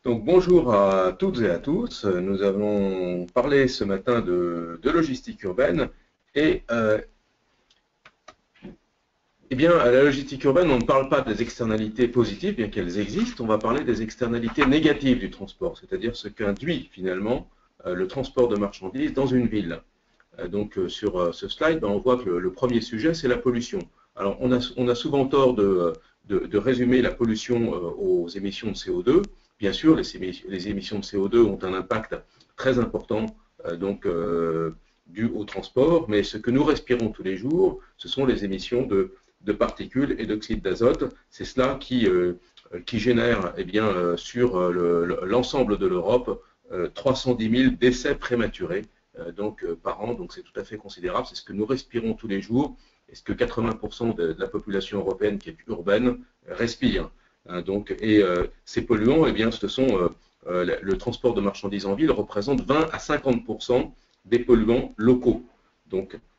Donc bonjour à toutes et à tous. Nous avons parlé ce matin de logistique urbaine et eh bien à la logistique urbaine on ne parle pas des externalités positives bien qu'elles existent, on va parler des externalités négatives du transport, c'est-à-dire ce qu'induit finalement le transport de marchandises dans une ville. Sur ce slide, on voit que le premier sujet c'est la pollution. Alors on a souvent tort de résumer la pollution aux émissions de CO2. Bien sûr, les émissions de CO2 ont un impact très important dû au transport, mais ce que nous respirons tous les jours, ce sont les émissions de particules et d'oxyde d'azote. C'est cela qui génère sur l'ensemble de l'Europe 310 000 décès prématurés par an, donc c'est tout à fait considérable. C'est ce que nous respirons tous les jours et ce que 80% de la population européenne qui est urbaine respire. Ces polluants, ce sont le transport de marchandises en ville représente 20 à 50% des polluants locaux,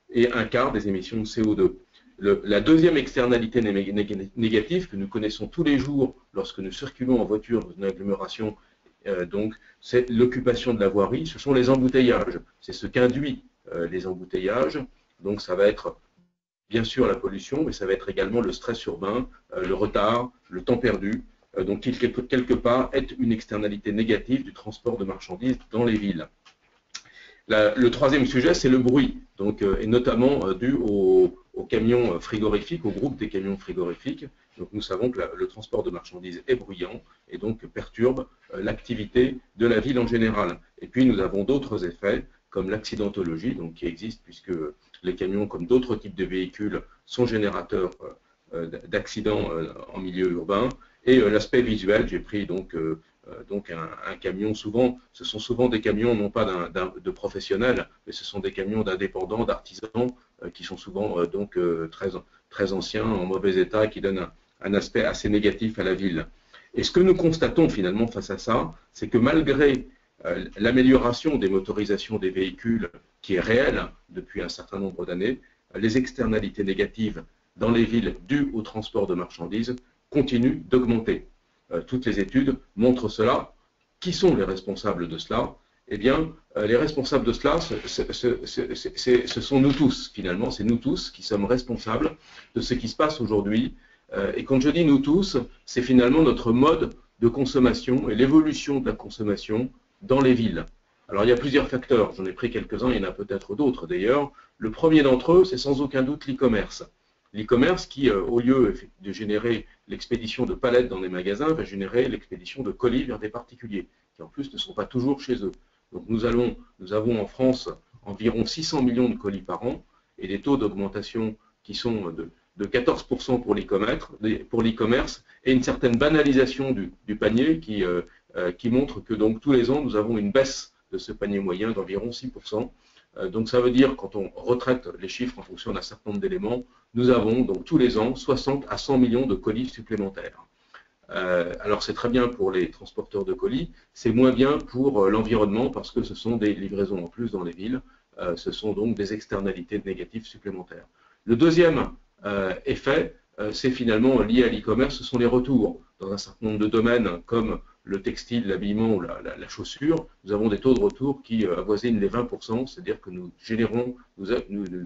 et un quart des émissions de CO2. La deuxième externalité négative que nous connaissons tous les jours lorsque nous circulons en voiture dans une agglomération, c'est l'occupation de la voirie, ce sont les embouteillages. C'est ce qu'induit les embouteillages. Donc ça va être bien sûr la pollution, mais ça va être également le stress urbain, le retard, le temps perdu, qui quelque part est une externalité négative du transport de marchandises dans les villes. Le troisième sujet, c'est le bruit, et notamment dû aux camions frigorifiques, au groupe des camions frigorifiques. Donc nous savons que le transport de marchandises est bruyant et donc perturbe l'activité de la ville en général. Et puis nous avons d'autres effets, comme l'accidentologie, qui existe puisque les camions, comme d'autres types de véhicules, sont générateurs d'accidents en milieu urbain. Et l'aspect visuel, j'ai pris un camion, ce sont souvent des camions non pas de professionnels, mais ce sont des camions d'indépendants, d'artisans, qui sont souvent très anciens, en mauvais état, qui donnent un aspect assez négatif à la ville. Et ce que nous constatons finalement face à ça, c'est que malgré l'amélioration des motorisations des véhicules, qui est réelle depuis un certain nombre d'années, les externalités négatives dans les villes dues au transport de marchandises continuent d'augmenter. Toutes les études montrent cela. Qui sont les responsables de cela? Eh bien, les responsables de cela, ce sont nous tous, finalement. C'est nous tous qui sommes responsables de ce qui se passe aujourd'hui. Et quand je dis nous tous, c'est finalement notre mode de consommation et l'évolution de la consommation dans les villes. Alors, il y a plusieurs facteurs. J'en ai pris quelques-uns, il y en a peut-être d'autres d'ailleurs. Le premier d'entre eux, c'est sans aucun doute l'e-commerce. L'e-commerce qui, au lieu de générer l'expédition de palettes dans les magasins, va générer l'expédition de colis vers des particuliers, qui en plus ne sont pas toujours chez eux. Donc nous avons en France environ 600 millions de colis par an et des taux d'augmentation qui sont de 14% pour l'e-commerce et une certaine banalisation du panier qui montre que tous les ans nous avons une baisse de ce panier moyen d'environ 6%. Donc ça veut dire, quand on retraite les chiffres en fonction d'un certain nombre d'éléments, nous avons donc tous les ans 60 à 100 millions de colis supplémentaires. Alors c'est très bien pour les transporteurs de colis, c'est moins bien pour l'environnement parce que ce sont des livraisons en plus dans les villes, ce sont donc des externalités négatives supplémentaires. Le deuxième effet, c'est finalement lié à l'e-commerce, ce sont les retours. Dans un certain nombre de domaines comme le textile, l'habillement ou la chaussure, nous avons des taux de retour qui avoisinent les 20%, c'est-à-dire que nous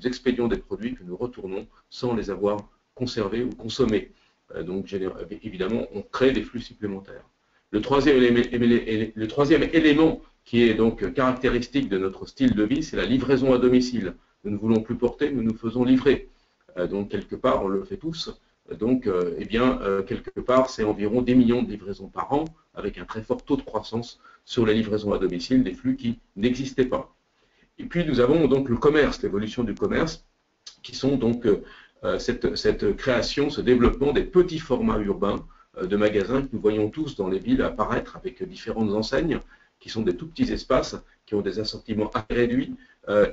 expédions des produits que nous retournons sans les avoir conservés ou consommés. Évidemment, on crée des flux supplémentaires. Le troisième élément qui est donc caractéristique de notre style de vie, c'est la livraison à domicile. Nous ne voulons plus porter, nous nous faisons livrer. Quelque part, on le fait tous. Quelque part, c'est environ 10 millions de livraisons par an, avec un très fort taux de croissance sur les livraisons à domicile, des flux qui n'existaient pas. Et puis, nous avons donc le commerce, l'évolution du commerce, qui sont cette création, ce développement des petits formats urbains de magasins que nous voyons tous dans les villes apparaître avec différentes enseignes, qui sont des tout petits espaces, qui ont des assortiments assez réduits,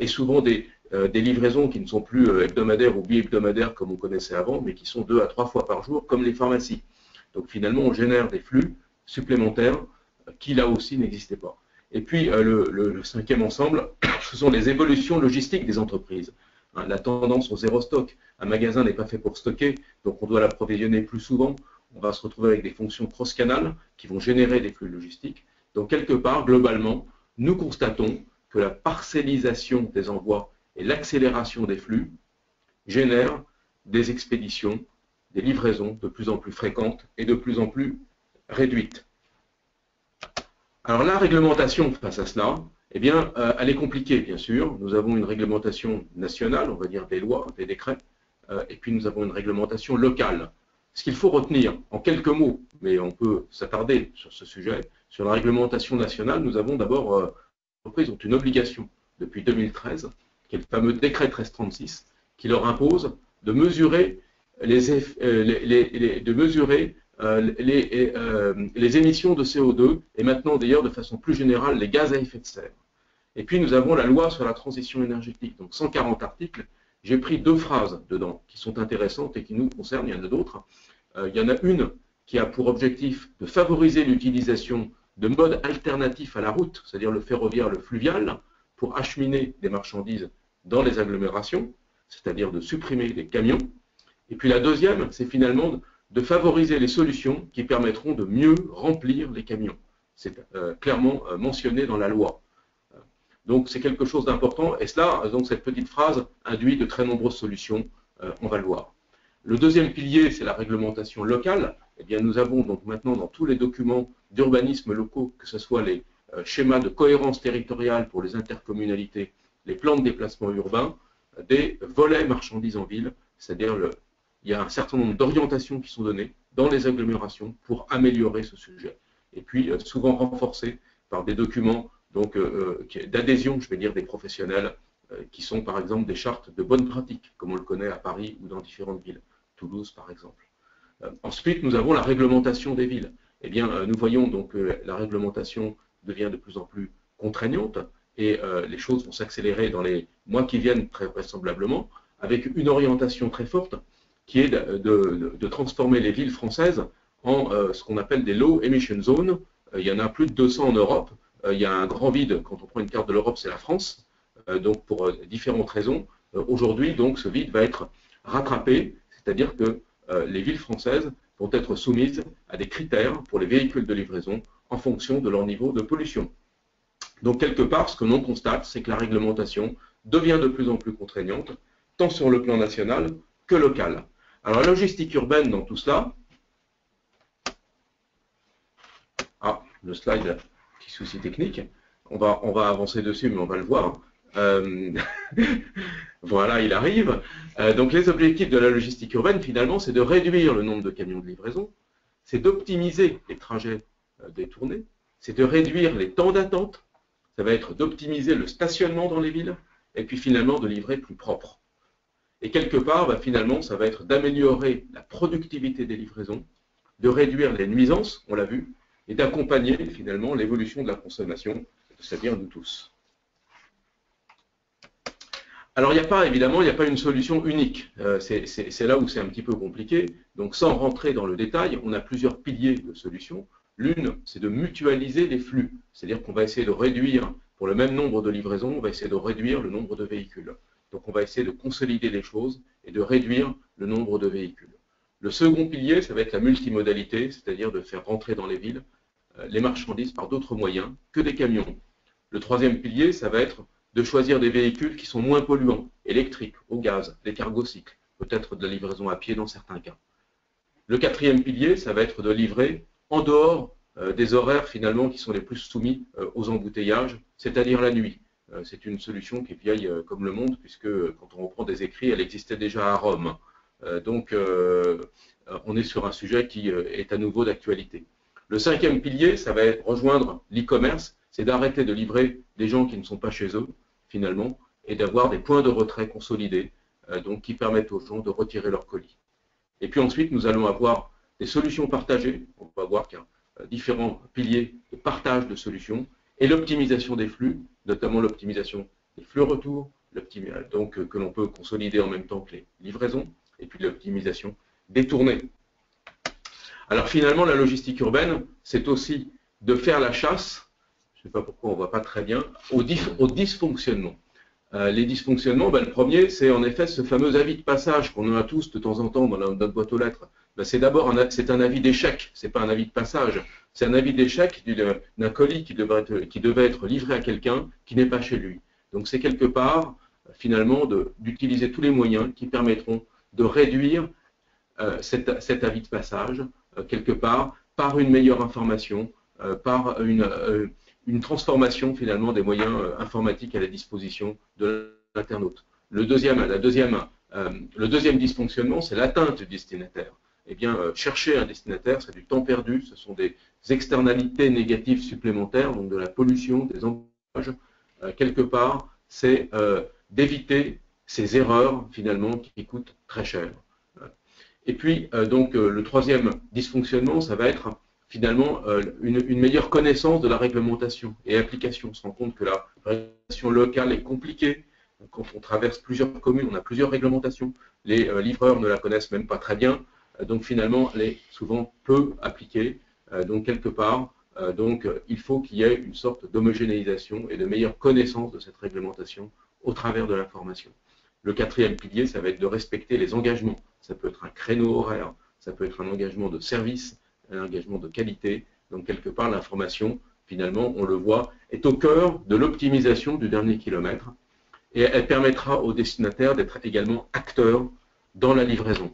et souvent des livraisons qui ne sont plus hebdomadaires ou bi-hebdomadaires comme on connaissait avant, mais qui sont 2 à 3 fois par jour, comme les pharmacies. Donc finalement, on génère des flux supplémentaires qui là aussi n'existaient pas. Et puis le cinquième ensemble, ce sont les évolutions logistiques des entreprises. La tendance au zéro stock. Un magasin n'est pas fait pour stocker, donc on doit l'approvisionner plus souvent. on va se retrouver avec des fonctions cross-canal qui vont générer des flux logistiques. Donc, quelque part, globalement, nous constatons que la parcellisation des envois et l'accélération des flux génèrent des expéditions, des livraisons de plus en plus fréquentes et de plus en plus réduites. Alors, la réglementation face à cela, eh bien, elle est compliquée, bien sûr. Nous avons une réglementation nationale, on va dire des lois, des décrets, et puis nous avons une réglementation locale. Ce qu'il faut retenir, en quelques mots, mais on peut s'attarder sur ce sujet, sur la réglementation nationale, nous avons d'abord, les entreprises ont une obligation depuis 2013, qui est le fameux décret 1336, qui leur impose de mesurer les émissions de CO2 et maintenant d'ailleurs de façon plus générale les gaz à effet de serre. Et puis nous avons la loi sur la transition énergétique, donc 140 articles. J'ai pris 2 phrases dedans qui sont intéressantes et qui nous concernent, il y en a d'autres. Il y en a une qui a pour objectif de favoriser l'utilisation de modes alternatifs à la route, c'est-à-dire le ferroviaire, le fluvial, pour acheminer des marchandises dans les agglomérations, c'est-à-dire de supprimer les camions. Et puis la deuxième, c'est finalement de favoriser les solutions qui permettront de mieux remplir les camions. C'est clairement mentionné dans la loi. Donc c'est quelque chose d'important, et cela, donc cette petite phrase induit de très nombreuses solutions, on va le voir. Le deuxième pilier, c'est la réglementation locale. Eh bien, nous avons donc maintenant dans tous les documents d'urbanisme locaux, que ce soit les schémas de cohérence territoriale pour les intercommunalités, les plans de déplacement urbain, des volets marchandises en ville, c'est-à-dire il y a un certain nombre d'orientations qui sont données dans les agglomérations pour améliorer ce sujet. Et puis souvent renforcés par des documents d'adhésion, je vais dire, des professionnels, qui sont par exemple des chartes de bonnes pratiques, comme on le connaît à Paris ou dans différentes villes, Toulouse par exemple. Ensuite, nous avons la réglementation des villes. Eh bien, nous voyons donc que la réglementation devient de plus en plus contraignante et les choses vont s'accélérer dans les mois qui viennent très vraisemblablement, avec une orientation très forte qui est de transformer les villes françaises en ce qu'on appelle des low emission zones. Il y en a plus de 200 en Europe. Il y a un grand vide, quand on prend une carte de l'Europe, c'est la France. Donc pour différentes raisons, aujourd'hui, donc, ce vide va être rattrapé, c'est-à-dire que les villes françaises vont être soumises à des critères pour les véhicules de livraison en fonction de leur niveau de pollution. Donc quelque part, ce que l'on constate, c'est que la réglementation devient de plus en plus contraignante, tant sur le plan national que local. Alors la logistique urbaine dans tout cela, le slide, petit souci technique, on va avancer dessus, mais on va le voir. Voilà, il arrive. Donc les objectifs de la logistique urbaine, finalement, c'est de réduire le nombre de camions de livraison, c'est d'optimiser les trajets détournés, c'est de réduire les temps d'attente, ça va être d'optimiser le stationnement dans les villes, et puis finalement de livrer plus propre. Et quelque part, finalement, ça va être d'améliorer la productivité des livraisons, de réduire les nuisances, on l'a vu, et d'accompagner finalement l'évolution de la consommation, c'est-à-dire nous tous. Alors, évidemment, il n'y a pas une solution unique. C'est là où c'est un petit peu compliqué. Donc, sans rentrer dans le détail, on a plusieurs piliers de solutions. L'une, c'est de mutualiser les flux. C'est-à-dire qu'on va essayer de réduire, pour le même nombre de livraisons, on va essayer de réduire le nombre de véhicules. Donc, on va essayer de consolider les choses et de réduire le nombre de véhicules. Le second pilier, ça va être la multimodalité, c'est-à-dire de faire rentrer dans les villes les marchandises par d'autres moyens que des camions. Le troisième pilier, ça va être de choisir des véhicules qui sont moins polluants, électriques, au gaz, des cargocycles, peut-être de la livraison à pied dans certains cas. Le quatrième pilier, ça va être de livrer en dehors des horaires finalement qui sont les plus soumis aux embouteillages, c'est-à-dire la nuit. C'est une solution qui est vieille comme le monde, puisque quand on reprend des écrits, elle existait déjà à Rome. Donc on est sur un sujet qui est à nouveau d'actualité. Le cinquième pilier, ça va être rejoindre l'e-commerce, c'est d'arrêter de livrer des gens qui ne sont pas chez eux, finalement, et d'avoir des points de retrait consolidés, donc qui permettent aux gens de retirer leurs colis. Et puis ensuite, nous allons avoir des solutions partagées. On va voir qu'il y a différents piliers de partage de solutions, et l'optimisation des flux, notamment l'optimisation des flux retour, donc que l'on peut consolider en même temps que les livraisons, et puis l'optimisation des tournées. Alors finalement, la logistique urbaine, c'est aussi de faire la chasse, je ne sais pas pourquoi on ne voit pas très bien, aux dysfonctionnements. Les dysfonctionnements, le premier, c'est en effet ce fameux avis de passage qu'on a tous de temps en temps dans notre boîte aux lettres Ben, c'est d'abord un avis d'échec, c'est pas un avis de passage. C'est un avis d'échec d'un colis qui devait être livré à quelqu'un qui n'est pas chez lui. Donc c'est quelque part, finalement, d'utiliser tous les moyens qui permettront de réduire cet avis de passage, quelque part, par une meilleure information, par une transformation finalement des moyens informatiques à la disposition de l'internaute. Le deuxième dysfonctionnement, c'est l'atteinte du destinataire. Eh bien, chercher un destinataire, c'est du temps perdu, ce sont des externalités négatives supplémentaires, donc de la pollution, des emballages. Quelque part, c'est d'éviter ces erreurs, finalement, qui coûtent très cher. Et puis, le troisième dysfonctionnement, ça va être finalement une meilleure connaissance de la réglementation et application. On se rend compte que la réglementation locale est compliquée. Quand on traverse plusieurs communes, on a plusieurs réglementations. Les livreurs ne la connaissent même pas très bien. Donc finalement, elle est souvent peu appliquée. Donc quelque part, il faut qu'il y ait une sorte d'homogénéisation et de meilleure connaissance de cette réglementation au travers de l'information. Le quatrième pilier, ça va être de respecter les engagements. Ça peut être un créneau horaire, ça peut être un engagement de service, un engagement de qualité. Donc quelque part, l'information, finalement, on le voit, est au cœur de l'optimisation du dernier kilomètre et elle permettra aux destinataires d'être également acteurs dans la livraison.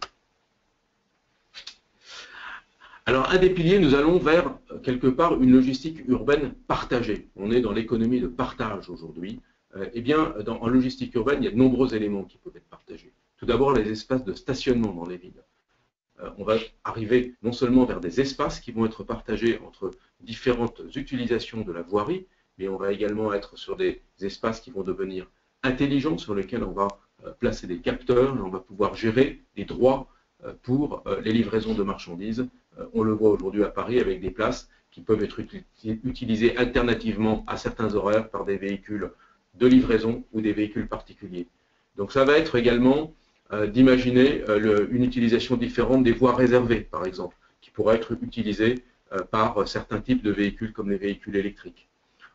Alors, un des piliers, nous allons vers, quelque part, une logistique urbaine partagée. On est dans l'économie de partage aujourd'hui. Eh bien, en logistique urbaine, il y a de nombreux éléments qui peuvent être partagés. Tout d'abord, les espaces de stationnement dans les villes. On va arriver non seulement vers des espaces qui vont être partagés entre différentes utilisations de la voirie, mais on va également être sur des espaces qui vont devenir intelligents, sur lesquels on va placer des capteurs, et on va pouvoir gérer des droits pour les livraisons de marchandises. On le voit aujourd'hui à Paris avec des places qui peuvent être utilisées alternativement à certains horaires par des véhicules de livraison ou des véhicules particuliers. Donc ça va être également d'imaginer une utilisation différente des voies réservées, par exemple, qui pourraient être utilisées par certains types de véhicules comme les véhicules électriques.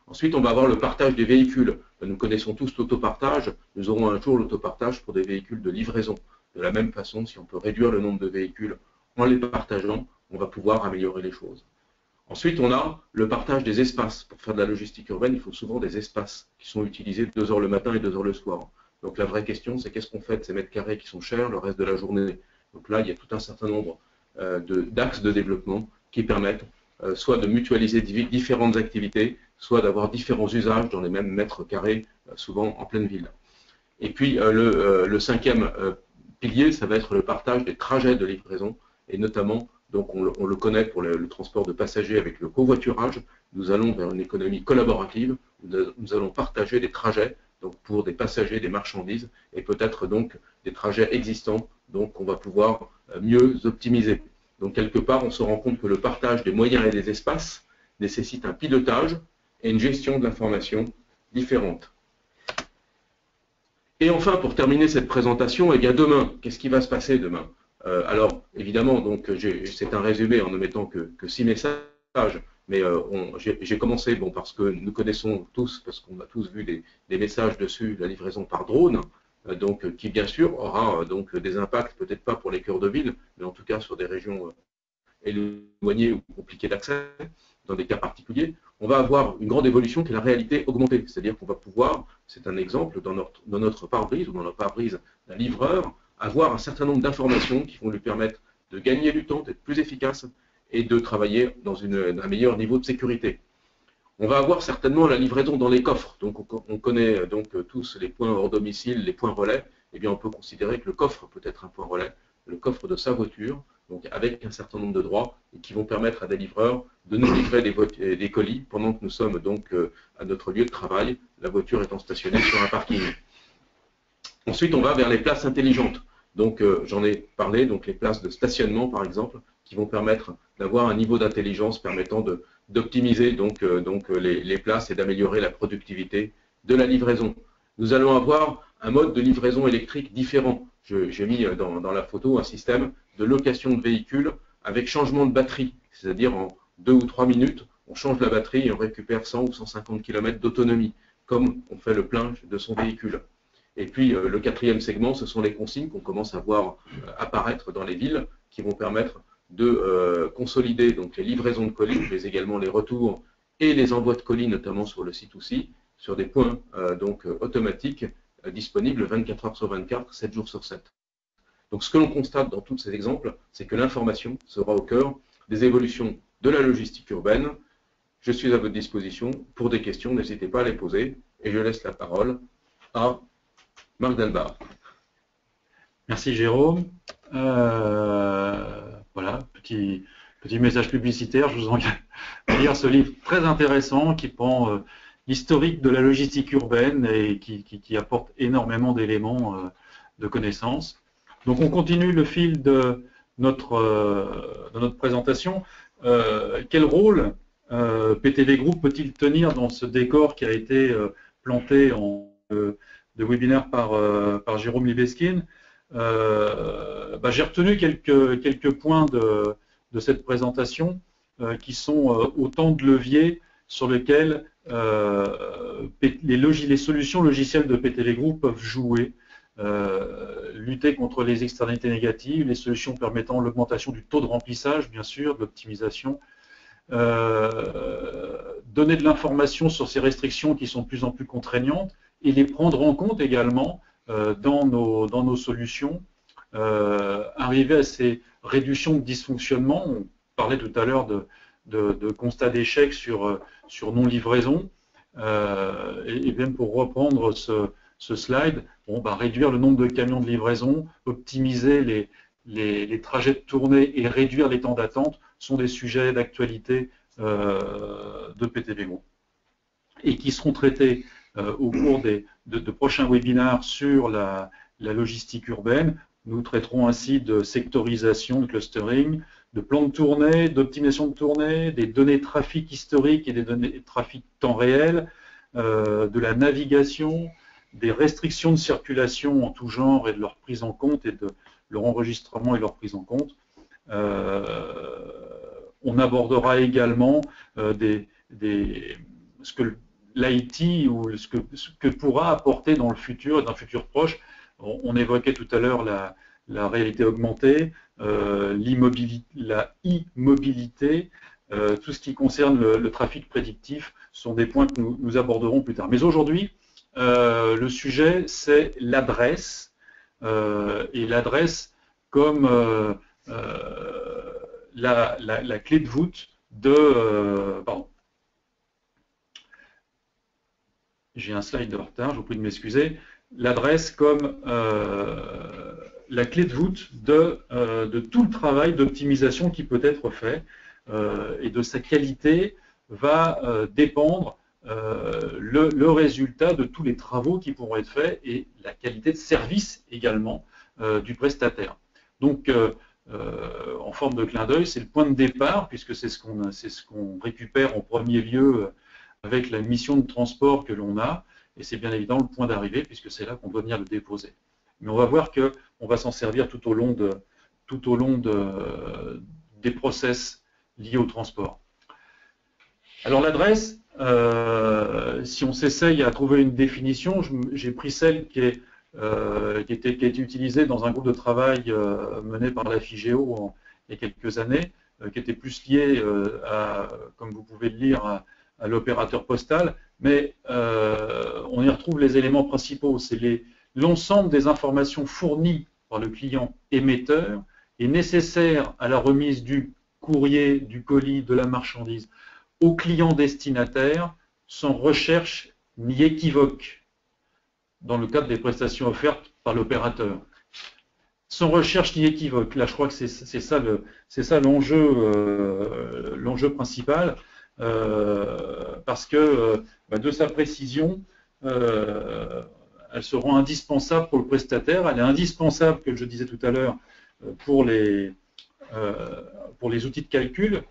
Ensuite, on va avoir le partage des véhicules. Nous connaissons tous l'autopartage. Nous aurons un jour l'autopartage pour des véhicules de livraison. De la même façon, si on peut réduire le nombre de véhicules en les partageant, on va pouvoir améliorer les choses. Ensuite, on a le partage des espaces. Pour faire de la logistique urbaine, il faut souvent des espaces qui sont utilisés 2 heures le matin et 2 heures le soir. Donc la vraie question, c'est qu'est-ce qu'on fait de ces mètres carrés qui sont chers le reste de la journée. Donc là, il y a tout un certain nombre d'axes de développement qui permettent soit de mutualiser différentes activités, soit d'avoir différents usages dans les mêmes mètres carrés, souvent en pleine ville. Et puis le cinquième pilier, ça va être le partage des trajets de livraison, et notamment, donc on le connaît pour le transport de passagers avec le covoiturage. Nous allons vers une économie collaborative, où nous allons partager des trajets, donc pour des passagers, des marchandises, et peut-être donc des trajets existants, donc qu'on va pouvoir mieux optimiser. Donc quelque part, on se rend compte que le partage des moyens et des espaces nécessite un pilotage et une gestion de l'information différente. Et enfin, pour terminer cette présentation, eh bien demain, qu'est-ce qui va se passer demain? Alors, évidemment, donc c'est un résumé en ne mettant que 6 messages, mais j'ai commencé, bon, parce que nous connaissons tous, parce qu'on a tous vu des messages dessus, la livraison par drone, donc qui bien sûr aura donc des impacts, peut-être pas pour les cœurs de ville, mais en tout cas sur des régions éloignées ou compliquées d'accès, dans des cas particuliers. On va avoir une grande évolution qui est la réalité augmentée, c'est-à-dire qu'on va pouvoir, c'est un exemple, dans notre pare-brise ou dans le pare-brise d'un livreur, avoir un certain nombre d'informations qui vont lui permettre de gagner du temps, d'être plus efficace et de travailler dans un meilleur niveau de sécurité. On va avoir certainement la livraison dans les coffres. Donc on connaît donc tous les points hors domicile, les points relais. Eh bien on peut considérer que le coffre peut être un point relais, le coffre de sa voiture, donc avec un certain nombre de droits et qui vont permettre à des livreurs de nous livrer des colis pendant que nous sommes donc à notre lieu de travail, la voiture étant stationnée sur un parking. Ensuite, on va vers les places intelligentes. Donc, j'en ai parlé, donc les places de stationnement, par exemple, qui vont permettre d'avoir un niveau d'intelligence permettant d'optimiser les places et d'améliorer la productivité de la livraison. Nous allons avoir un mode de livraison électrique différent. J'ai mis dans la photo un système de location de véhicules avec changement de batterie, c'est-à-dire en 2 ou 3 minutes, on change la batterie et on récupère 100 ou 150 km d'autonomie, comme on fait le plein de son véhicule. Et puis le quatrième segment, ce sont les consignes qu'on commence à voir apparaître dans les villes, qui vont permettre de consolider donc les livraisons de colis, mais également les retours et les envois de colis, notamment sur le C2C, sur des points donc automatiques disponibles 24 heures sur 24, 7 jours sur 7. Donc ce que l'on constate dans tous ces exemples, c'est que l'information sera au cœur des évolutions de la logistique urbaine. Je suis à votre disposition pour des questions, n'hésitez pas à les poser, et je laisse la parole à Marc Delbar. Merci Jérôme. Voilà, petit message publicitaire. Je vous engage à lire ce livre très intéressant qui prend l'historique de la logistique urbaine et qui apporte énormément d'éléments de connaissances. Donc on continue le fil de notre présentation. Quel rôle PTV Group peut-il tenir dans ce décor qui a été planté de webinaire par Jérôme Libeskine? J'ai retenu quelques points de cette présentation qui sont autant de leviers sur lesquels les solutions logicielles de PTV Group peuvent jouer. Lutter contre les externalités négatives, les solutions permettant l'augmentation du taux de remplissage, bien sûr, de l'optimisation, donner de l'information sur ces restrictions qui sont de plus en plus contraignantes et les prendre en compte également dans nos solutions, arriver à ces réductions de dysfonctionnement. On parlait tout à l'heure de constat d'échec sur non-livraison, et bien pour reprendre ce slide, réduire le nombre de camions de livraison, optimiser les trajets de tournée et réduire les temps d'attente sont des sujets d'actualité de PTV Group et qui seront traités au cours de prochains webinaires sur la logistique urbaine. Nous traiterons ainsi de sectorisation, de clustering, de plans de tournée, d'optimisation de tournée, des données trafic historiques et des données trafic temps réel, de la navigation, des restrictions de circulation en tout genre et de leur prise en compte et de leur enregistrement et leur prise en compte. On abordera également ce que l'IT ou ce que pourra apporter dans le futur proche. On évoquait tout à l'heure la réalité augmentée, la e-mobilité, tout ce qui concerne le trafic prédictif sont des points que nous aborderons plus tard. Mais aujourd'hui, le sujet, c'est l'adresse, et l'adresse comme la clé de voûte de... pardon. J'ai un slide de retard, je vous prie de m'excuser. L'adresse comme la clé de voûte de tout le travail d'optimisation qui peut être fait, et de sa qualité va dépendre le résultat de tous les travaux qui pourront être faits et la qualité de service également du prestataire. Donc, en forme de clin d'œil, c'est le point de départ, puisque c'est ce qu'on récupère en premier lieu avec la mission de transport que l'on a, et c'est bien évidemment le point d'arrivée, puisque c'est là qu'on doit venir le déposer. Mais on va voir qu'on va s'en servir tout au long des process liés au transport. Alors l'adresse, si on s'essaye à trouver une définition, j'ai pris celle qui a été utilisée dans un groupe de travail mené par la FIGEO il y a quelques années, qui était plus liée comme vous pouvez le lire, à l'opérateur postal, mais on y retrouve les éléments principaux. C'est l'ensemble des informations fournies par le client émetteur est nécessaire à la remise du courrier, du colis, de la marchandise au client destinataire, sans recherche ni équivoque, dans le cadre des prestations offertes par l'opérateur. Sans recherche ni équivoque. Là, je crois que c'est ça l'enjeu principal, parce que de sa précision, elles seront indispensables pour le prestataire. Elle est indispensable, comme je disais tout à l'heure, pour les outils de calcul,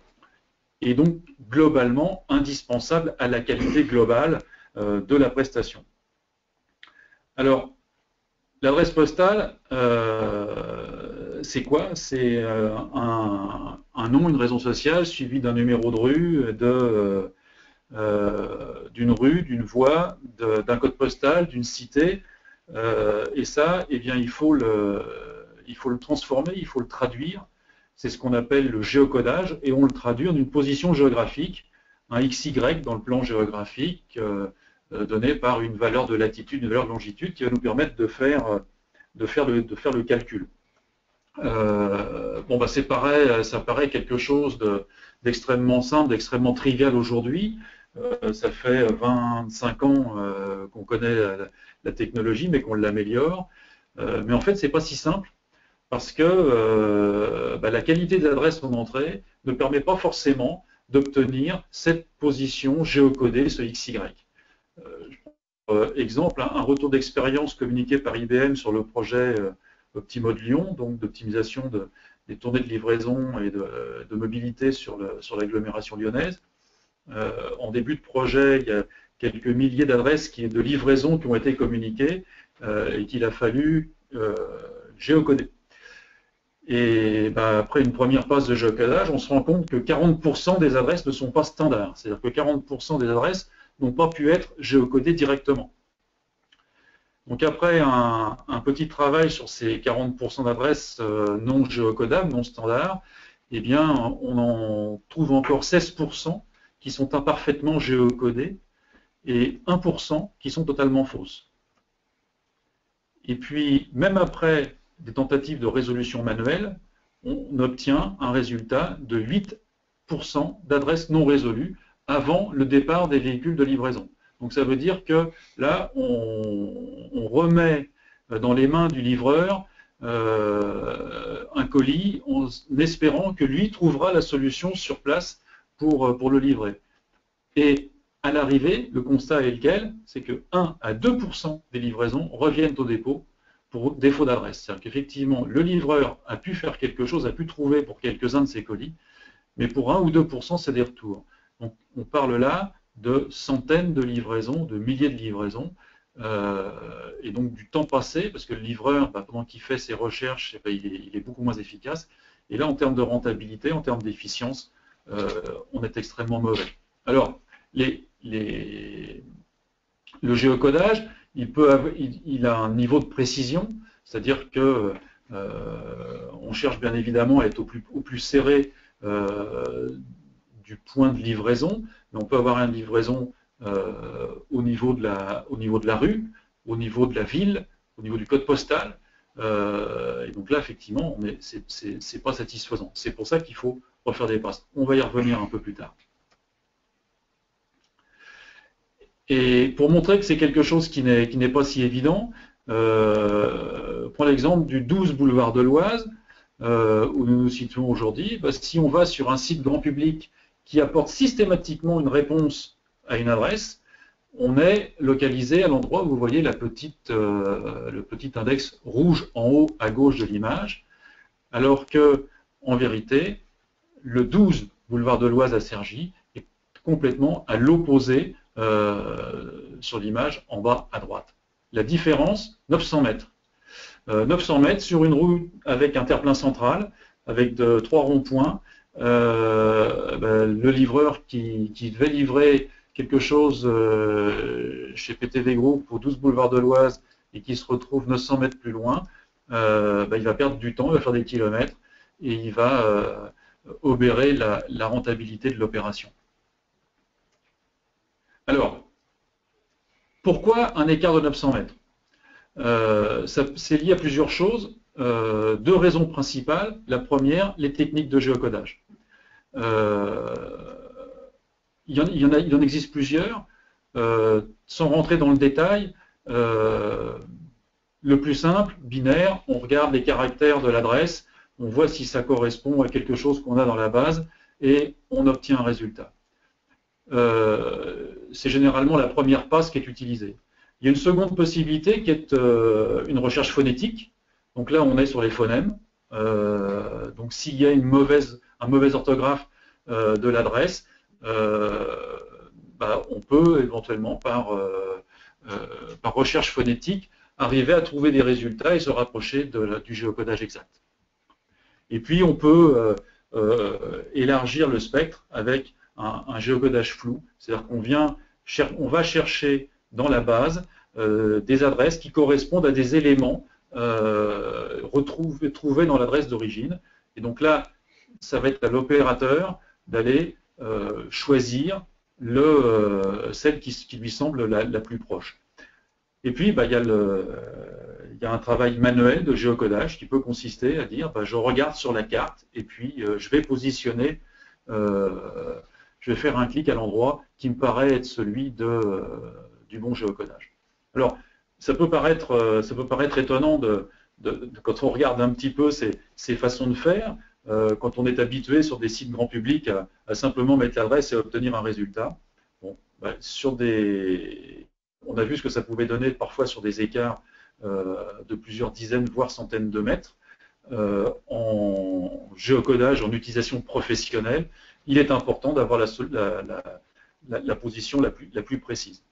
et donc globalement indispensable à la qualité globale de la prestation. Alors, l'adresse postale, c'est quoi? C'est un nom, une raison sociale suivi d'un numéro de rue, d'une rue, d'une voie, d'un code postal, d'une cité, Et ça, eh bien, il faut le transformer, il faut le traduire. C'est ce qu'on appelle le géocodage, et on le traduit en une position géographique, un XY dans le plan géographique, donné par une valeur de latitude, une valeur de longitude, qui va nous permettre de faire le calcul. Bon, bah, ça paraît quelque chose d'extrêmement simple, d'extrêmement trivial aujourd'hui. Ça fait 25 ans qu'on connaît la technologie, mais qu'on l'améliore. Mais en fait, c'est pas si simple, parce que la qualité des adresses en entrée ne permet pas forcément d'obtenir cette position géocodée, ce XY. Exemple, un retour d'expérience communiqué par IBM sur le projet Optimode Lyon, donc d'optimisation des tournées de livraison et de mobilité sur l'agglomération lyonnaise. En début de projet, il y a quelques milliers d'adresses de livraison qui ont été communiquées et qu'il a fallu géocoder. Et après une première passe de géocodage, on se rend compte que 40% des adresses ne sont pas standards. C'est-à-dire que 40% des adresses n'ont pas pu être géocodées directement. Donc après un petit travail sur ces 40% d'adresses non géocodables, non standards, eh bien, on en trouve encore 16% qui sont imparfaitement géocodées et 1% qui sont totalement fausses. Et puis, même après des tentatives de résolution manuelle, on obtient un résultat de 8% d'adresses non résolues avant le départ des véhicules de livraison. Donc ça veut dire que là, on remet dans les mains du livreur un colis en espérant que lui trouvera la solution sur place pour le livrer. Et à l'arrivée, le constat est lequel? C'est que 1 à 2% des livraisons reviennent au dépôt pour défaut d'adresse. C'est-à-dire qu'effectivement, le livreur a pu faire quelque chose, a pu trouver pour quelques-uns de ses colis, mais pour 1 ou 2%, c'est des retours. Donc on parle là de centaines de livraisons, de milliers de livraisons, et donc du temps passé, parce que le livreur, pendant qu'il fait ses recherches, il est beaucoup moins efficace. Et là, en termes de rentabilité, en termes d'efficience, on est extrêmement mauvais. Alors, le géocodage, il a un niveau de précision, c'est-à-dire que on cherche bien évidemment à être au plus serré du point de livraison, mais on peut avoir une livraison au niveau de la rue, au niveau de la ville, au niveau du code postal. Et donc là, effectivement, c'est pas satisfaisant. C'est pour ça qu'il faut refaire des passes. On va y revenir un peu plus tard. Et pour montrer que c'est quelque chose qui n'est pas si évident, prends l'exemple du 12 boulevard de l'Oise, où nous nous situons aujourd'hui. Si on va sur un site grand public qui apporte systématiquement une réponse à une adresse, on est localisé à l'endroit où vous voyez le petit index rouge en haut à gauche de l'image, alors que, en vérité, le 12 boulevard de l'Oise à Cergy est complètement à l'opposé sur l'image en bas à droite. La différence, 900 mètres. 900 mètres sur une route avec un terre-plein central, avec 3 ronds-points. Le livreur qui devait livrer quelque chose chez PTV Group pour 12 boulevard de l'Oise et qui se retrouve 900 mètres plus loin, il va perdre du temps, il va faire des kilomètres et il va obérer la rentabilité de l'opération. Alors, pourquoi un écart de 900 mètres? C'est lié à plusieurs choses. 2 raisons principales. La première, les techniques de géocodage. Il en existe plusieurs. Sans rentrer dans le détail, le plus simple, binaire, on regarde les caractères de l'adresse, on voit si ça correspond à quelque chose qu'on a dans la base et on obtient un résultat. C'est généralement la première passe qui est utilisée. Il y a une seconde possibilité qui est une recherche phonétique. Donc là, on est sur les phonèmes. Donc s'il y a un mauvais orthographe de l'adresse, on peut éventuellement, par recherche phonétique, arriver à trouver des résultats et se rapprocher du géocodage exact. Et puis, on peut élargir le spectre avec un géocodage flou, c'est-à-dire qu'on va chercher dans la base des adresses qui correspondent à des éléments trouvés dans l'adresse d'origine. Et donc là, ça va être à l'opérateur d'aller choisir celle qui lui semble la plus proche. Et puis, il y a un travail manuel de géocodage qui peut consister à dire je regarde sur la carte et puis je vais positionner, je vais faire un clic à l'endroit qui me paraît être celui du bon géocodage. Alors, ça peut paraître étonnant quand on regarde un petit peu ces façons de faire, quand on est habitué sur des sites grand public à simplement mettre l'adresse et obtenir un résultat. Bon, on a vu ce que ça pouvait donner parfois sur des écarts de plusieurs dizaines, voire centaines de mètres. En géocodage, en utilisation professionnelle, il est important d'avoir la position la plus précise.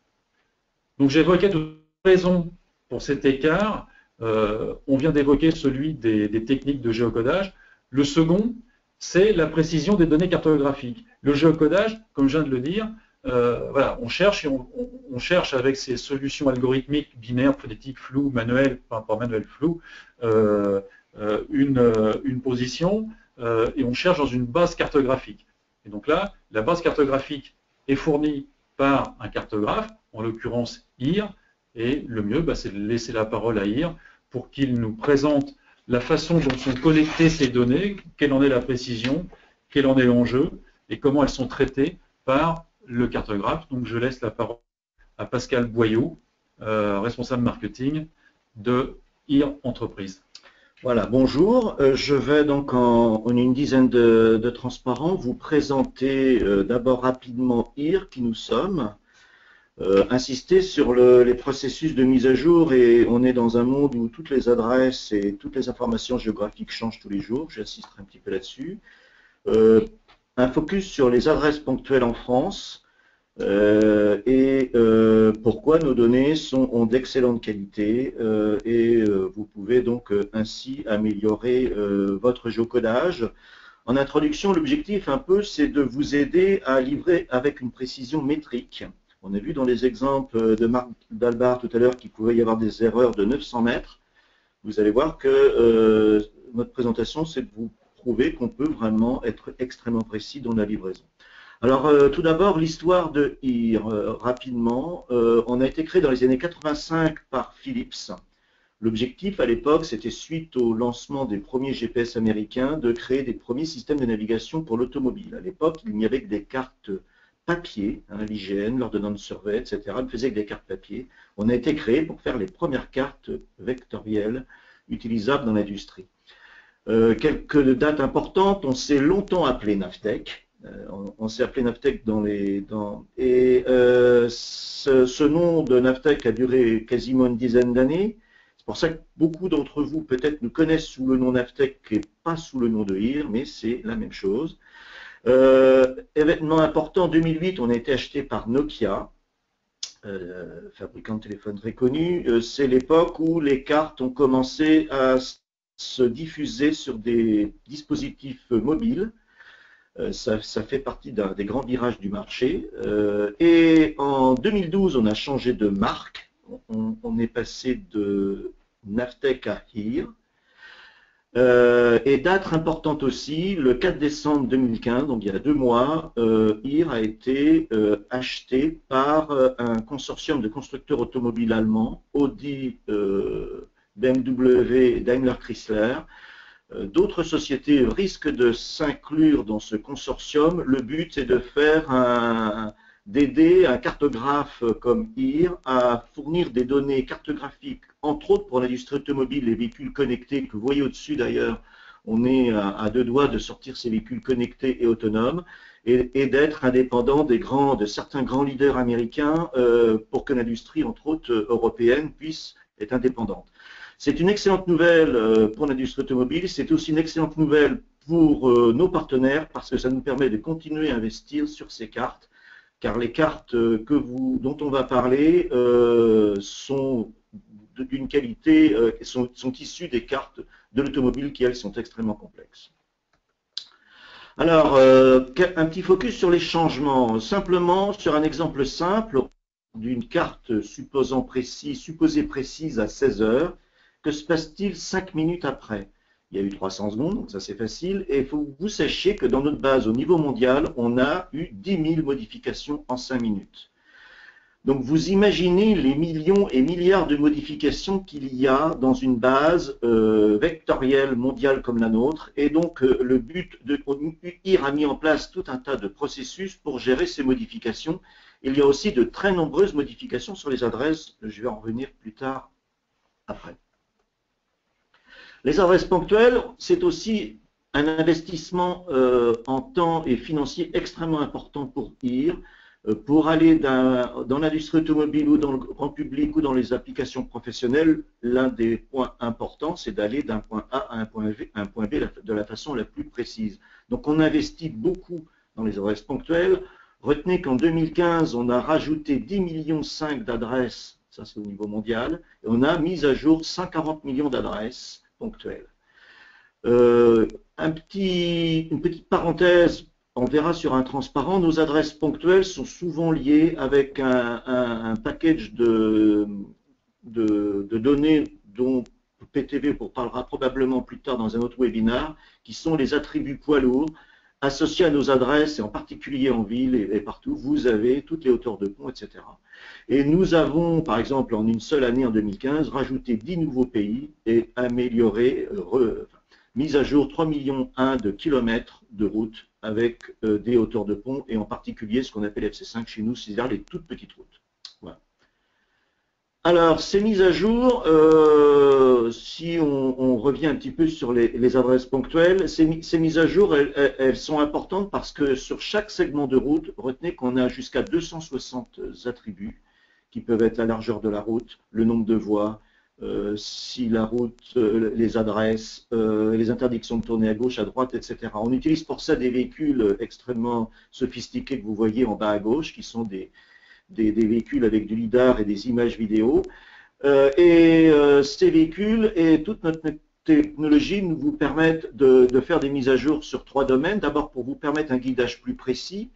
Donc j'évoquais toutes les raisons pour cet écart. On vient d'évoquer celui des techniques de géocodage. Le second, c'est la précision des données cartographiques. Le géocodage, comme je viens de le dire, voilà, on cherche avec ces solutions algorithmiques, binaires, phonétiques, floues, manuelles, pas manuelles, floues, une position et on cherche dans une base cartographique. Et donc là, la base cartographique est fournie par un cartographe, en l'occurrence IR, et le mieux, c'est de laisser la parole à IR pour qu'il nous présente la façon dont sont collectées ces données, quelle en est la précision, quel en est l'enjeu, et comment elles sont traitées par le cartographe. Donc je laisse la parole à Pascal Boyau, responsable marketing de IR Entreprise. Voilà, bonjour. Je vais donc en une dizaine de transparents vous présenter d'abord rapidement IR, qui nous sommes, insister sur les processus de mise à jour, et on est dans un monde où toutes les adresses et toutes les informations géographiques changent tous les jours, j'insisterai un petit peu là-dessus. Un focus sur les adresses ponctuelles en France et pourquoi nos données ont d'excellente qualité et vous pouvez donc ainsi améliorer votre géocodage. En introduction, l'objectif un peu, c'est de vous aider à livrer avec une précision métrique. On a vu dans les exemples de Marc Dalbar tout à l'heure qu'il pouvait y avoir des erreurs de 900 mètres. Vous allez voir que notre présentation, c'est de vous prouver qu'on peut vraiment être extrêmement précis dans la livraison. Alors, tout d'abord, l'histoire de IR, rapidement. On a été créé dans les années 85 par Philips. L'objectif à l'époque, c'était suite au lancement des premiers GPS américains, de créer des premiers systèmes de navigation pour l'automobile. À l'époque, il n'y avait que des cartes papier, l'IGN, l'ordonnance survey, etc. ne faisait que des cartes papier. On a été créé pour faire les premières cartes vectorielles utilisables dans l'industrie. Quelques dates importantes, on s'est longtemps appelé Navtech. On s'est appelé Navtech ce nom de Navtech a duré quasiment une dizaine d'années. C'est pour ça que beaucoup d'entre vous peut-être nous connaissent sous le nom Navtech et pas sous le nom de IR, mais c'est la même chose. Événement important, en 2008, on a été acheté par Nokia, fabricant de téléphones très connu. C'est l'époque où les cartes ont commencé à se diffuser sur des dispositifs mobiles. Ça fait partie des grands virages du marché. Et en 2012, on a changé de marque. On est passé de Navtech à IR. Et date importante aussi, le 4 décembre 2015, donc il y a 2 mois, IR a été acheté par un consortium de constructeurs automobiles allemands, Audi, BMW, Daimler Chrysler. D'autres sociétés risquent de s'inclure dans ce consortium. Le but est de faire d'aider un cartographe comme IR à fournir des données cartographiques, entre autres pour l'industrie automobile, les véhicules connectés que vous voyez au-dessus d'ailleurs. On est à 2 doigts de sortir ces véhicules connectés et autonomes et d'être indépendant de certains grands leaders américains pour que l'industrie, entre autres européenne, puisse être indépendante. C'est une excellente nouvelle pour l'industrie automobile, c'est aussi une excellente nouvelle pour nos partenaires parce que ça nous permet de continuer à investir sur ces cartes, car les cartes dont on va parler sont d'une qualité, sont issues des cartes de l'automobile qui, elles, sont extrêmement complexes. Alors, un petit focus sur les changements, simplement sur un exemple simple. d'une carte supposée précise à 16 heures, que se passe-t-il 5 minutes après? Il y a eu 300 secondes, donc ça c'est facile, et il faut que vous sachiez que dans notre base au niveau mondial, on a eu 10 000 modifications en 5 minutes. Donc vous imaginez les millions et milliards de modifications qu'il y a dans une base vectorielle mondiale comme la nôtre. Et donc le but de IR a mis en place tout un tas de processus pour gérer ces modifications. Il y a aussi de très nombreuses modifications sur les adresses. Je vais en revenir plus tard après. Les adresses ponctuelles, c'est aussi un investissement en temps et financier extrêmement important pour IR. Pour aller dans l'industrie automobile ou dans le grand public ou dans les applications professionnelles, l'un des points importants, c'est d'aller d'un point A à un point B de la façon la plus précise. Donc on investit beaucoup dans les adresses ponctuelles. Retenez qu'en 2015, on a rajouté 10,5 millions d'adresses, ça c'est au niveau mondial, et on a mis à jour 140 millions d'adresses ponctuelles. Une petite parenthèse. On verra sur un transparent, nos adresses ponctuelles sont souvent liées avec un package de données dont PTV vous parlera probablement plus tard dans un autre webinaire, qui sont les attributs poids lourds associés à nos adresses, et en particulier en ville et partout, vous avez toutes les hauteurs de pont, etc. Et nous avons, par exemple, en une seule année, en 2015, rajouté 10 nouveaux pays et amélioré, mis à jour 3,1 millions de kilomètres de routes avec des hauteurs de pont et en particulier ce qu'on appelle FC5 chez nous, c'est-à-dire les toutes petites routes. Voilà. Alors, ces mises à jour, si on revient un petit peu sur les adresses ponctuelles, ces mises à jour, elles sont importantes parce que sur chaque segment de route, retenez qu'on a jusqu'à 260 attributs qui peuvent être la largeur de la route, le nombre de voies, si la route, les adresses, les interdictions de tourner à gauche, à droite, etc. On utilise pour ça des véhicules extrêmement sophistiqués que vous voyez en bas à gauche, qui sont des véhicules avec du lidar et des images vidéo. Ces véhicules et toute notre technologie nous vous permettent de faire des mises à jour sur 3 domaines. D'abord pour vous permettre un guidage plus précis.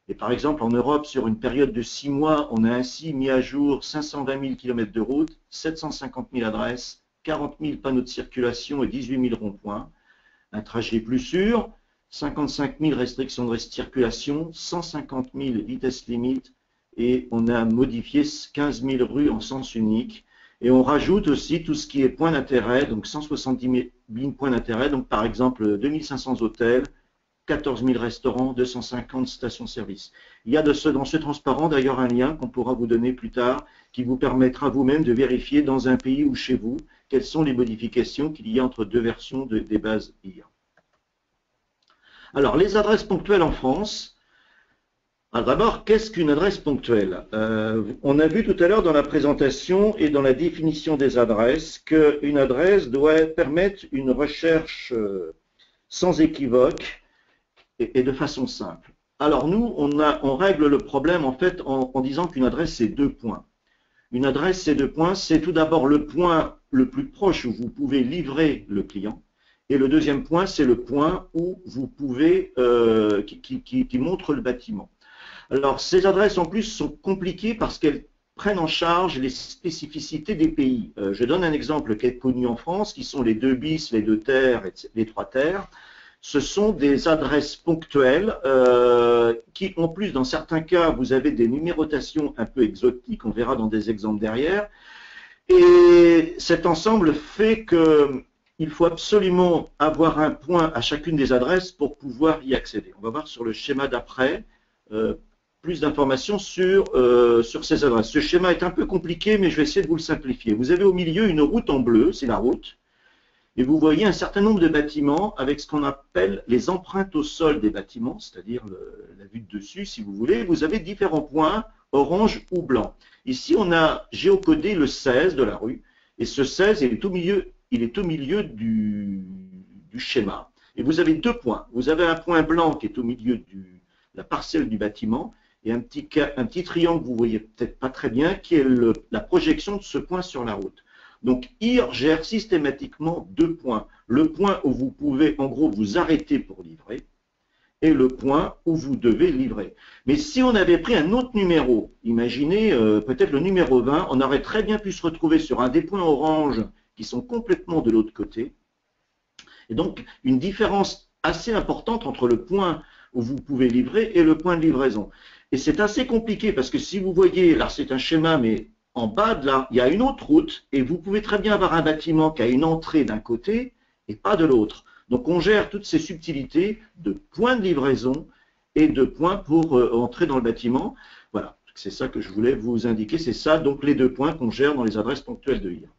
Et par exemple, en Europe, sur une période de 6 mois, on a ainsi mis à jour 520 000 km de route, 750 000 adresses, 40 000 panneaux de circulation et 18 000 ronds-points. Un trajet plus sûr, 55 000 restrictions de circulation, 150 000 vitesses limites et on a modifié 15 000 rues en sens unique. Et on rajoute aussi tout ce qui est points d'intérêt, donc 170 000 points d'intérêt, donc par exemple 2500 hôtels, 14 000 restaurants, 250 stations-service. Il y a dans ce transparent d'ailleurs un lien qu'on pourra vous donner plus tard qui vous permettra vous-même de vérifier dans un pays ou chez vous quelles sont les modifications qu'il y a entre deux versions des bases IR. Alors, les adresses ponctuelles en France. D'abord, qu'est-ce qu'une adresse ponctuelle? On a vu tout à l'heure dans la présentation et dans la définition des adresses qu'une adresse doit permettre une recherche sans équivoque et de façon simple. Alors nous, on règle le problème en fait en disant qu'une adresse c'est 2 points. Une adresse c'est 2 points, c'est tout d'abord le point le plus proche où vous pouvez livrer le client, et le deuxième point c'est le point où vous pouvez qui montre le bâtiment. Alors ces adresses en plus sont compliquées parce qu'elles prennent en charge les spécificités des pays. Je donne un exemple qui est connu en France, qui sont les 2 bis, les 2 terres et les 3 terres. Ce sont des adresses ponctuelles qui, en plus, dans certains cas, vous avez des numérotations un peu exotiques, on verra dans des exemples derrière. Et cet ensemble fait qu'il faut absolument avoir un point à chacune des adresses pour pouvoir y accéder. On va voir sur le schéma d'après plus d'informations sur ces adresses. Ce schéma est un peu compliqué, mais je vais essayer de vous le simplifier. Vous avez au milieu une route en bleu, c'est la route. Et vous voyez un certain nombre de bâtiments avec ce qu'on appelle les empreintes au sol des bâtiments, c'est-à-dire la vue de dessus, si vous voulez. Vous avez différents points, orange ou blanc. Ici, on a géocodé le 16 de la rue, et ce 16, il est au milieu du schéma. Et vous avez 2 points. Vous avez un point blanc qui est au milieu de la parcelle du bâtiment, et un petit triangle que vous voyez peut-être pas très bien, qui est la projection de ce point sur la route. Donc, IR gère systématiquement 2 points. Le point où vous pouvez, en gros, vous arrêter pour livrer et le point où vous devez livrer. Mais si on avait pris un autre numéro, imaginez peut-être le numéro 20, on aurait très bien pu se retrouver sur un des points orange qui sont complètement de l'autre côté. Et donc, une différence assez importante entre le point où vous pouvez livrer et le point de livraison. Et c'est assez compliqué parce que si vous voyez, là c'est un schéma, mais en bas de là, il y a une autre route et vous pouvez très bien avoir un bâtiment qui a une entrée d'un côté et pas de l'autre. Donc on gère toutes ces subtilités de points de livraison et de points pour entrer dans le bâtiment. Voilà, c'est ça que je voulais vous indiquer. C'est ça, donc les deux points qu'on gère dans les adresses ponctuelles de IR.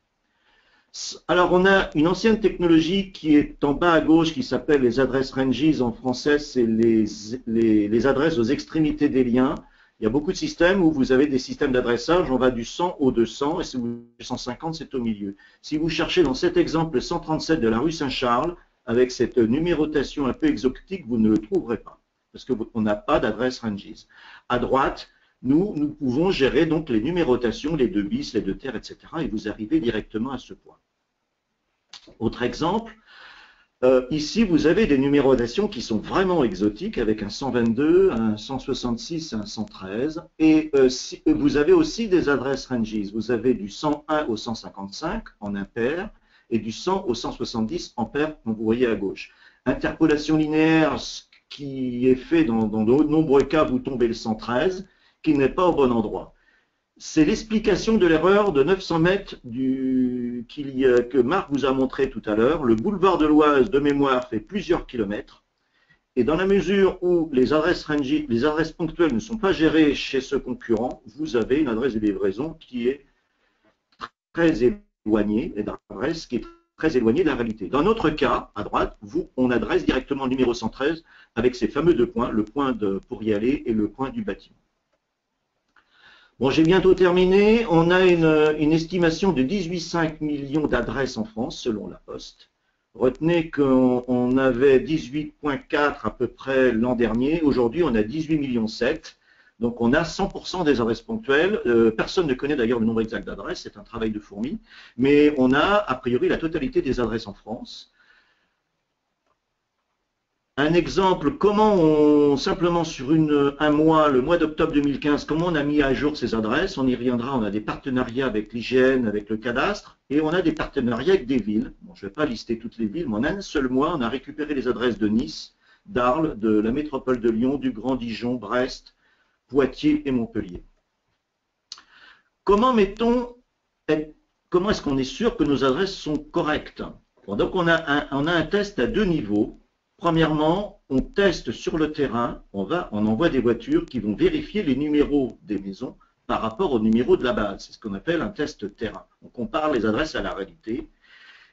Alors on a une ancienne technologie qui est en bas à gauche qui s'appelle les adresses ranges. En français, c'est les adresses aux extrémités des liens. Il y a beaucoup de systèmes où vous avez des systèmes d'adressage, on va du 100 au 200, et si vous 150, c'est au milieu. Si vous cherchez dans cet exemple le 137 de la rue Saint-Charles, avec cette numérotation un peu exotique, vous ne le trouverez pas, parce qu'on n'a pas d'adresse ranges. À droite, nous pouvons gérer donc les numérotations, les 2 bis, les 2 terres, etc., et vous arrivez directement à ce point. Autre exemple, ici vous avez des numérotations qui sont vraiment exotiques avec un 122, un 166, un 113 et vous avez aussi des adresses ranges. Vous avez du 101 au 155 en impair et du 100 au 170 en pair, comme vous voyez à gauche. Interpolation linéaire qui est fait dans de nombreux cas, vous tombez le 113 qui n'est pas au bon endroit. C'est l'explication de l'erreur de 900 mètres que Marc vous a montré tout à l'heure. Le boulevard de l'Oise, de mémoire, fait plusieurs kilomètres. Et dans la mesure où les adresses ponctuelles ne sont pas gérées chez ce concurrent, vous avez une adresse de livraison qui est très éloignée, et d'adresse qui est très éloignée de la réalité. Dans notre cas, à droite, on adresse directement le numéro 113 avec ces fameux deux points, le point pour y aller et le point du bâtiment. Bon, j'ai bientôt terminé. On a une estimation de 18,5 millions d'adresses en France, selon la Poste. Retenez qu'on avait 18,4 à peu près l'an dernier. Aujourd'hui, on a 18,7 millions. Donc, on a 100% des adresses ponctuelles. Personne ne connaît d'ailleurs le nombre exact d'adresses. C'est un travail de fourmi. Mais on a, a priori, la totalité des adresses en France. Un exemple, comment simplement sur un mois, le mois d'octobre 2015, comment on a mis à jour ces adresses, on y reviendra, on a des partenariats avec l'IGN, avec le cadastre, et on a des partenariats avec des villes. Bon, je ne vais pas lister toutes les villes, mais en un seul mois, on a récupéré les adresses de Nice, d'Arles, de la métropole de Lyon, du Grand Dijon, Brest, Poitiers et Montpellier. Comment est-ce qu'on est sûr que nos adresses sont correctes? Bon, donc on a un test à deux niveaux. Premièrement, on teste sur le terrain, on envoie des voitures qui vont vérifier les numéros des maisons par rapport au numéro de la base. C'est ce qu'on appelle un test terrain. On compare les adresses à la réalité.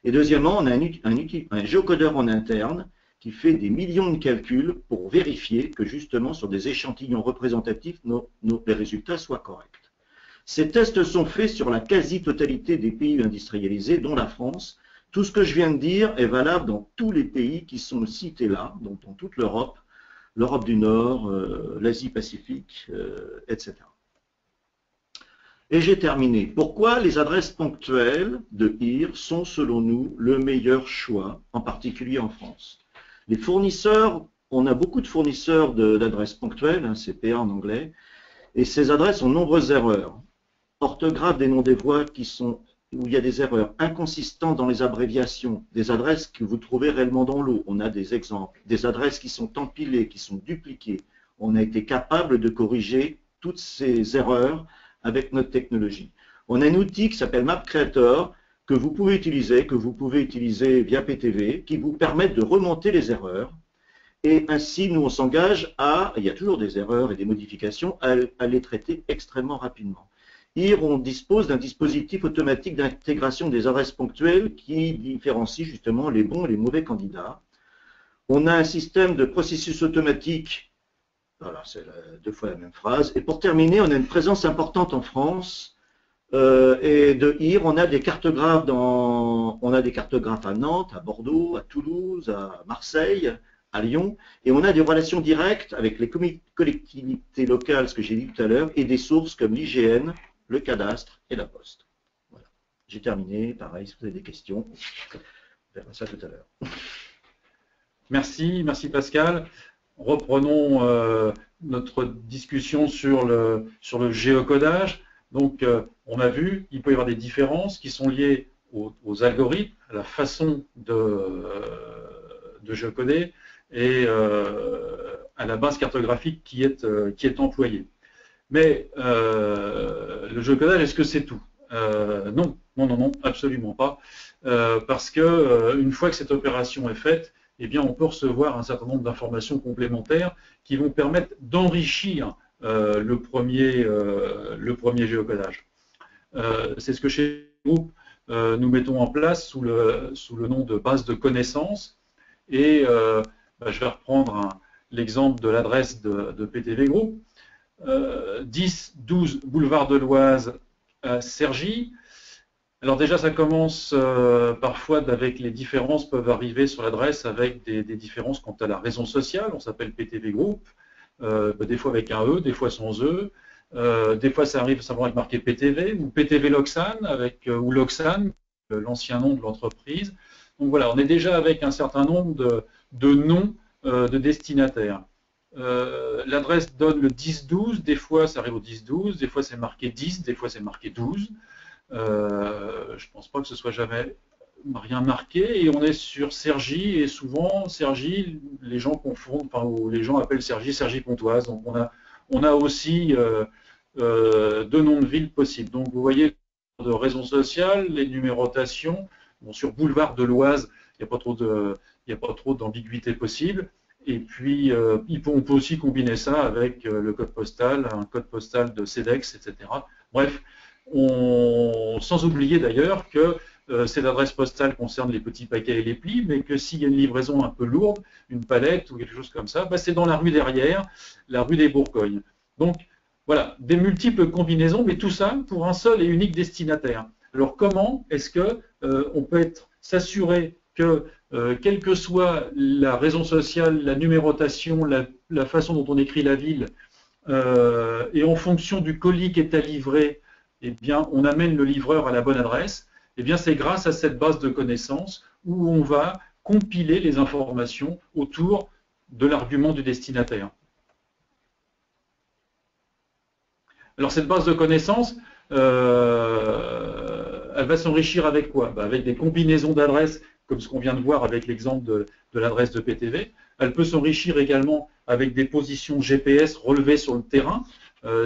Et deuxièmement, on a un géocodeur en interne qui fait des millions de calculs pour vérifier que justement sur des échantillons représentatifs, les résultats soient corrects. Ces tests sont faits sur la quasi-totalité des pays industrialisés, dont la France. Tout ce que je viens de dire est valable dans tous les pays qui sont cités là, donc dans toute l'Europe, l'Europe du Nord, l'Asie-Pacifique, etc. Et j'ai terminé. Pourquoi les adresses ponctuelles de IR sont, selon nous, le meilleur choix, en particulier en France? Les fournisseurs, on a beaucoup de fournisseurs d'adresses ponctuelles, CPA en anglais, et ces adresses ont de nombreuses erreurs. Orthographe des noms des voies où il y a des erreurs inconsistantes dans les abréviations, des adresses que vous trouvez réellement dans l'eau. On a des exemples. Des adresses qui sont empilées, qui sont dupliquées. On a été capable de corriger toutes ces erreurs avec notre technologie. On a un outil qui s'appelle MapCreator que vous pouvez utiliser via PTV, qui vous permet de remonter les erreurs. Et ainsi, nous, on s'engage il y a toujours des erreurs et des modifications, à les traiter extrêmement rapidement. IR, on dispose d'un dispositif automatique d'intégration des adresses ponctuelles qui différencie justement les bons et les mauvais candidats. On a un système de processus automatique, voilà, c'est deux fois la même phrase. Et pour terminer, on a une présence importante en France. Et de IR, on a des cartographes à Nantes, à Bordeaux, à Toulouse, à Marseille, à Lyon, et on a des relations directes avec les collectivités locales, ce que j'ai dit tout à l'heure, et des sources comme l'IGN, le cadastre et la Poste. Voilà. J'ai terminé. Pareil, si vous avez des questions, on verra ça tout à l'heure. Merci Pascal. reprenons notre discussion sur le géocodage. Donc, on a vu, il peut y avoir des différences qui sont liées aux algorithmes, à la façon de géocoder et à la base cartographique qui est employée. Mais le géocodage, est-ce que c'est tout? Non, non, non, non, absolument pas. Parce que une fois que cette opération est faite, eh bien, on peut recevoir un certain nombre d'informations complémentaires qui vont permettre d'enrichir le premier géocodage. C'est ce que chez Group nous mettons en place sous le nom de base de connaissances. Et je vais reprendre l'exemple de l'adresse de PTV Group. 10-12 boulevard de l'Oise à Cergy. Alors déjà, ça commence parfois avec les différences peuvent arriver sur l'adresse avec des différences quant à la raison sociale. On s'appelle PTV Group, des fois avec un E, des fois sans E. Des fois, ça arrive simplement avec marqué PTV ou PTV Loxane ou Loxane, l'ancien nom de l'entreprise. Donc voilà, on est déjà avec un certain nombre de noms de destinataires. L'adresse donne le 10-12, des fois ça arrive au 10-12, des fois c'est marqué 10, des fois c'est marqué 12. Je ne pense pas que ce soit jamais rien marqué, et on est sur Cergy, et souvent Cergy, les gens confondent, enfin, ou les gens appellent Cergy-Pontoise, donc on a aussi deux noms de villes possibles. Donc vous voyez, de raison sociale, les numérotations, bon, sur boulevard de l'Oise, il n'y a pas trop d'ambiguïté possible. Et puis, on peut aussi combiner ça avec le code postal, un code postal de CEDEX, etc. Bref, sans oublier d'ailleurs que cette adresse postale concerne les petits paquets et les plis, mais que s'il y a une livraison un peu lourde, une palette ou quelque chose comme ça, c'est dans la rue derrière, la rue des Bourgognes. Donc, voilà, des multiples combinaisons, mais tout ça pour un seul et unique destinataire. Alors, comment est-ce qu'on peut s'assurer que, quelle que soit la raison sociale, la numérotation, la façon dont on écrit la ville, et en fonction du colis qui est à livrer, eh bien, on amène le livreur à la bonne adresse, eh bien, c'est grâce à cette base de connaissances où on va compiler les informations autour de l'argument du destinataire. Alors, cette base de connaissances, elle va s'enrichir avec quoi? Avec des combinaisons d'adresses, comme ce qu'on vient de voir avec l'exemple de l'adresse de PTV. Elle peut s'enrichir également avec des positions GPS relevées sur le terrain.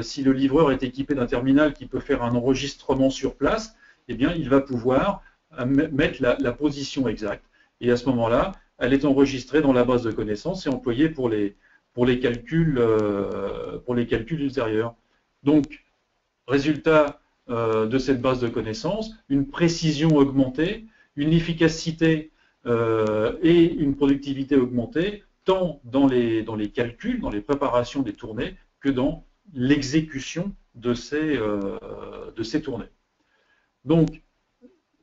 Si le livreur est équipé d'un terminal qui peut faire un enregistrement sur place, eh bien, il va pouvoir mettre la position exacte. Et à ce moment-là, elle est enregistrée dans la base de connaissances et employée pour les calculs ultérieurs. Donc, résultat de cette base de connaissances, une précision augmentée, une efficacité et une productivité augmentée, tant dans les calculs, dans les préparations des tournées, que dans l'exécution de ces tournées. Donc,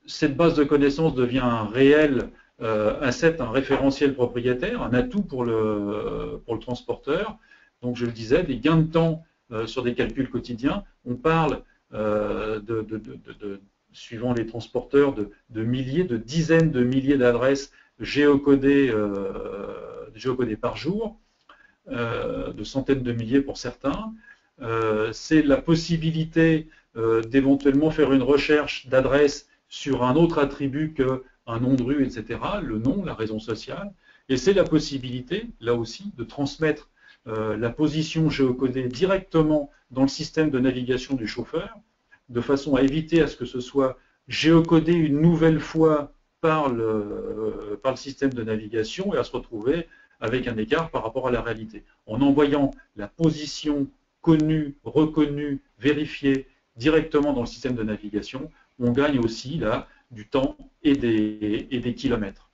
cette base de connaissances devient un réel asset, un référentiel propriétaire, un atout pour le transporteur. Donc, je le disais, des gains de temps sur des calculs quotidiens. On parle, suivant les transporteurs, de milliers, de dizaines de milliers d'adresses géocodées par jour, de centaines de milliers pour certains. C'est la possibilité d'éventuellement faire une recherche d'adresse sur un autre attribut qu'un nom de rue, etc., le nom, la raison sociale. Et c'est la possibilité, là aussi, de transmettre la position géocodée directement dans le système de navigation du chauffeur, de façon à éviter à ce que ce soit géocodé une nouvelle fois par le système de navigation et à se retrouver avec un écart par rapport à la réalité. En envoyant la position connue, reconnue, vérifiée directement dans le système de navigation, on gagne aussi là du temps et des kilomètres.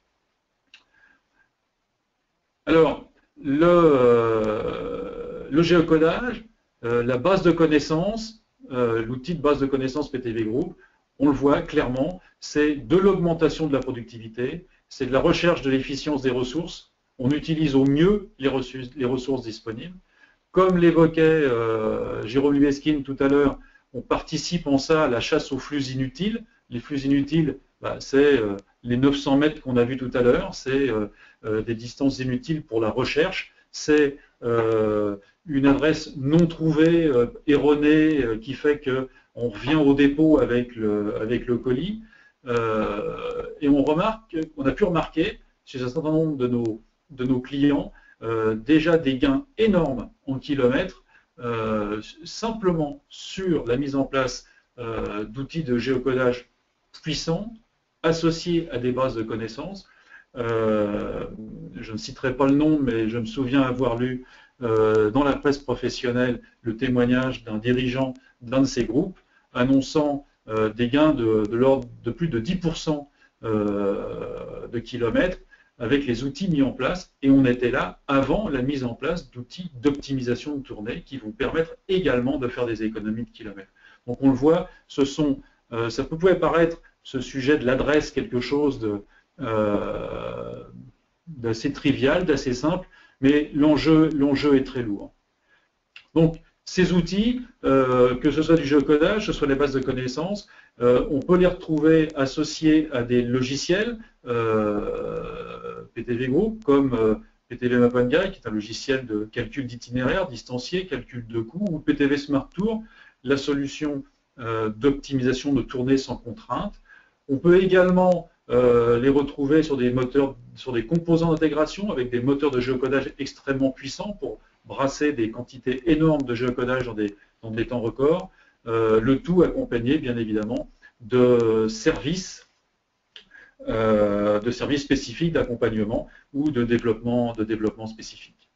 Alors, le géocodage, la base de connaissances, l'outil de base de connaissances PTV Group, on le voit clairement, c'est de l'augmentation de la productivité, c'est de la recherche de l'efficience des ressources, on utilise au mieux les ressources disponibles. Comme l'évoquait Jérôme Lueskin tout à l'heure, on participe en ça à la chasse aux flux inutiles. Les flux inutiles, c'est les 900 mètres qu'on a vus tout à l'heure, c'est des distances inutiles pour la recherche. c'est une adresse non trouvée, erronée, qui fait qu'on revient au dépôt avec le colis. Et on a pu remarquer chez un certain nombre de nos clients déjà des gains énormes en kilomètres simplement sur la mise en place d'outils de géocodage puissants associés à des bases de connaissances. Je ne citerai pas le nom, mais je me souviens avoir lu dans la presse professionnelle le témoignage d'un dirigeant d'un de ces groupes annonçant des gains de l'ordre de plus de 10% de kilomètres avec les outils mis en place, et on était là avant la mise en place d'outils d'optimisation de tournée qui vont permettre également de faire des économies de kilomètres. Donc on le voit, ça pouvait paraître, ce sujet de l'adresse, quelque chose d'assez trivial, d'assez simple, mais l'enjeu est très lourd. Donc ces outils, que ce soit du géocodage, que ce soit les bases de connaissances, on peut les retrouver associés à des logiciels PTV Group, comme PTV Map & Guide, qui est un logiciel de calcul d'itinéraire distancié, calcul de coûts, ou PTV Smart Tour, la solution d'optimisation de tournée sans contrainte. On peut également les retrouver sur des moteurs, sur des composants d'intégration avec des moteurs de géocodage extrêmement puissants pour brasser des quantités énormes de géocodage dans des temps records, le tout accompagné bien évidemment de services spécifiques d'accompagnement ou de développement spécifique.